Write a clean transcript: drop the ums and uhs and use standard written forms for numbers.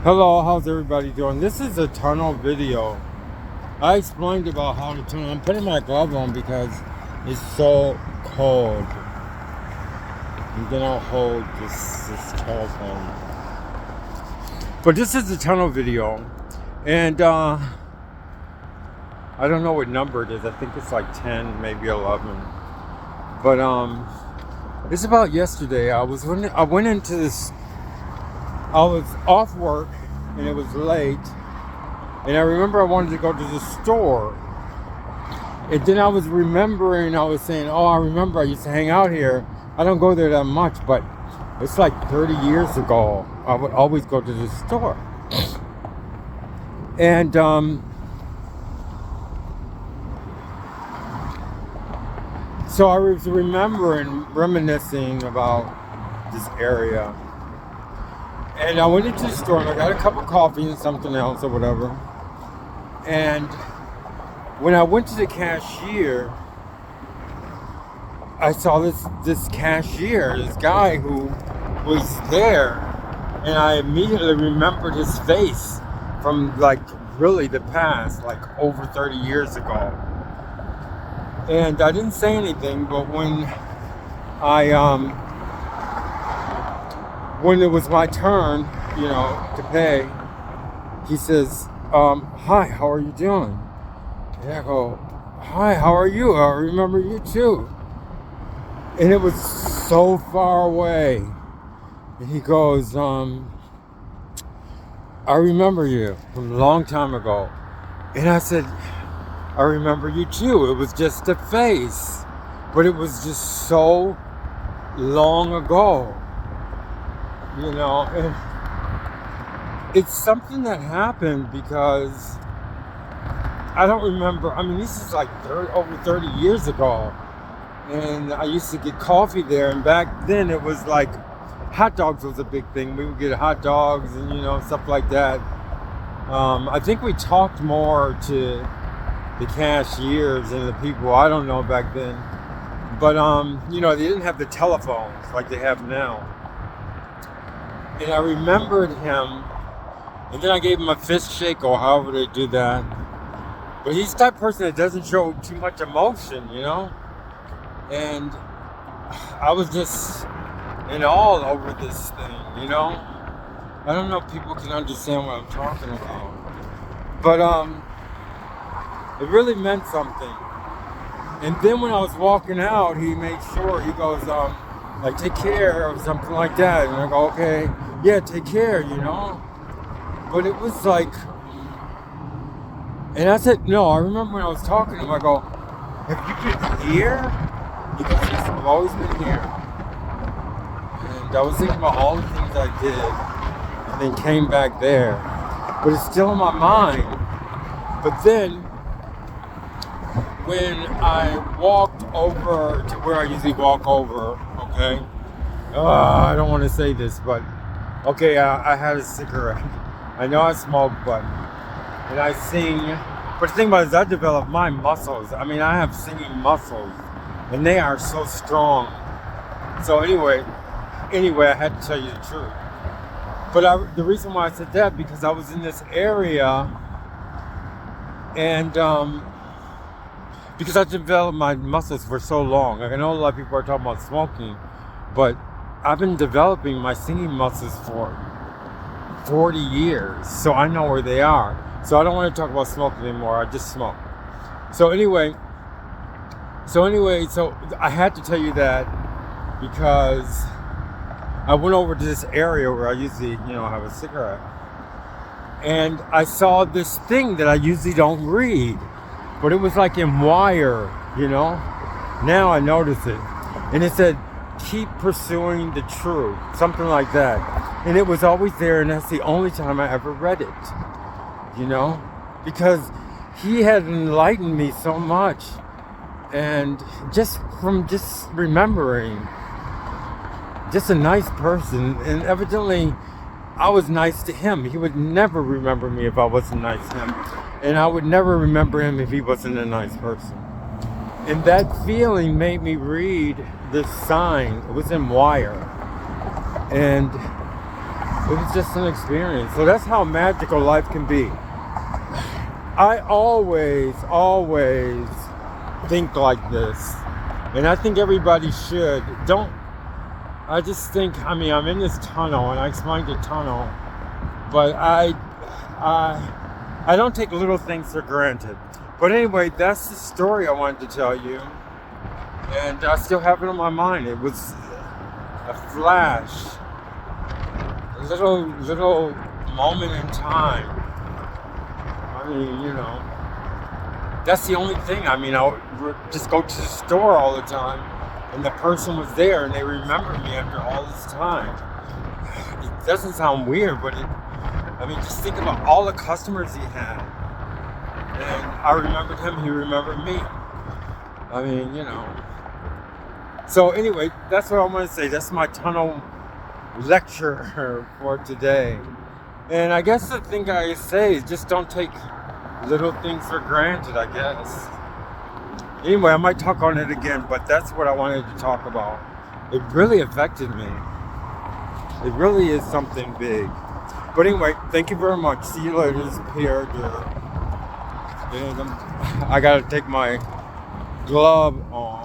Hello, how's everybody doing? This is a tunnel video. I explained about how to tunnel. I'm putting my glove on because it's so cold. And then I'll hold this telephone. But this is a tunnel video. And I don't know what number it is. I think it's like 10, maybe 11. But it's about yesterday. I went into this. I was off work and it was late, and I remember I wanted to go to the store, and then I was remembering, I was saying, oh, I remember I used to hang out here. I don't go there that much, but it's like 30 years ago I would always go to the store. And so I was reminiscing about this area. And I went into the store and I got a cup of coffee and something else or whatever. And when I went to the cashier, I saw this cashier, this guy who was there, and I immediately remembered his face from like really the past, like over 30 years ago. And I didn't say anything, but when it was my turn, to pay, he says, hi, how are you doing? And I go, hi, how are you? I remember you too. And it was so far away. And he goes, I remember you from a long time ago. And I said, I remember you too. It was just a face, but it was just so long ago. And it's something that happened because I don't remember. I mean, this is like over 30 years ago, and I used to get coffee there, and back then it was like hot dogs was a big thing. We would get hot dogs and stuff like that. I think we talked more to the cashiers and the people, I don't know, back then, but they didn't have the telephones like they have now. And I remembered him, and then I gave him a fist shake, or however they do that. But he's the type of person that doesn't show too much emotion, And I was just in awe over this thing, I don't know if people can understand what I'm talking about. But it really meant something. And then when I was walking out, he made sure, he goes, like, take care, or something like that. And I go, okay, yeah, take care, But it was like, and I said, no, I remember when I was talking to him, I go, have you been here? He goes, yes, I've always been here. And I was thinking about all the things I did, and then came back there. But it's still in my mind. But then, when I walked over to where I usually walk over, okay? I don't want to say this, but okay, I had a cigarette. I know I smoke, and I sing. But the thing about it is I developed my muscles. I mean, I have singing muscles, and they are so strong. So anyway, I had to tell you the truth. But the reason why I said that, because I was in this area, and because I developed my muscles for so long. Like, I know a lot of people are talking about smoking, but I've been developing my singing muscles for 40 years, so I know where they are. So I don't want to talk about smoking anymore. I just smoke. So anyway, so I had to tell you that because I went over to this area where I usually, have a cigarette, and I saw this thing that I usually don't read. But it was like in wire, Now I notice it. And it said, keep pursuing the truth. Something like that. And it was always there, and that's the only time I ever read it. Because he had enlightened me so much. And just from just remembering, just a nice person. And evidently, I was nice to him. He would never remember me if I wasn't nice to him. And I would never remember him if he wasn't a nice person. And that feeling made me read this sign. It was in wire. And It was just an experience. So that's how magical life can be. I always think like this. And I think everybody should. I just think, I'm in this tunnel, and I explained the tunnel, but I don't take little things for granted. But anyway, that's the story I wanted to tell you. And I still have it on my mind. It was a flash. A little moment in time. That's the only thing. I would just go to the store all the time, and the person was there, and they remembered me after all this time. It doesn't sound weird, but just think about all the customers he had. And I remembered him, he remembered me. So anyway, that's what I want to say. That's my tunnel lecture for today. And I guess the thing I say is just don't take little things for granted, I guess. Anyway, I might talk on it again, but that's what I wanted to talk about. It really affected me. It really is something big. But anyway, thank you very much. See you later. This is Pierre. And I gotta take my glove off.